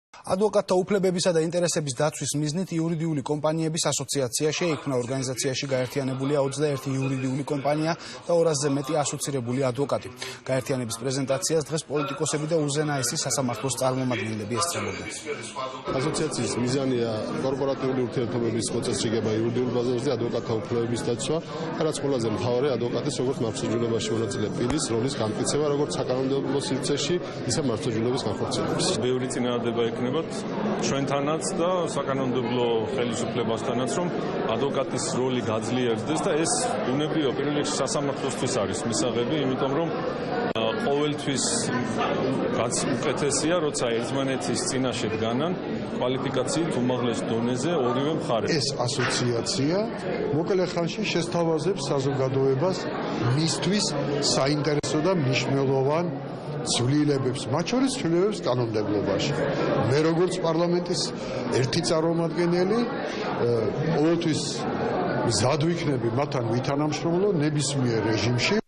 Ადვოკატთა უფლებებისა და ინტერესების დაცვის მიზნით იურიდიული კომპანიების ასოციაცია შეიქმნა. ორგანიზაციაში გაერთიანებულია 21 იურიდიული კომპანია და 200-ზე მეტი ასოცირებული ადვოკატი. გაერთიანების პრეზენტაციას დღეს პოლიტიკოსები და უზენაესი სასამართლოს წარმომადგენლები ესწრებოდნენ. ასოციაციის მიზანია კორპორატიული ურთიერთობების მოწესრიგება იურიდიულ ბაზარზე, ადვოკატთა უფლებების დაცვა, რაც ყველაზე მთავარია ადვოკატის როგორც მართლმსაჯულებაში მონაწილე პირის როლის განმტკიცება, როგორც საკანონმდებლო სივრცეში, ისე მართლმსაჯულების განხორციელების. ბევრი წინააღმდება ექნებათ ჩვენთანაც და საკანონმდებლო ხელისუფლებასთანაც, რომ ადვოკატის როლი გაძლიერდეს და ეს უნებლიო პირველ რიგში სასამართლოსთვის არის მისაღები, იმიტომ რომ ყოველთვის უკეთესია, როცა ერთმანეთის წინაშე დგანან კვალიფიკაციით უმაღლეს დონეზე ორივე მხარე. ეს ასოციაცია მოკლე ხანში შესთავაზებს საზოგადოებას მისთვის საინტერესო და მნიშვნელოვან ცვლილებებს, მათ შორის ცვლილებებს კანონმდებლობაში. მე როგორც პარლამენტის ერთი წარმომადგენელი ყოველთვის მზად ვიქნები მათთან ვითანამშრომლო ნებისმიერ რეჟიმში.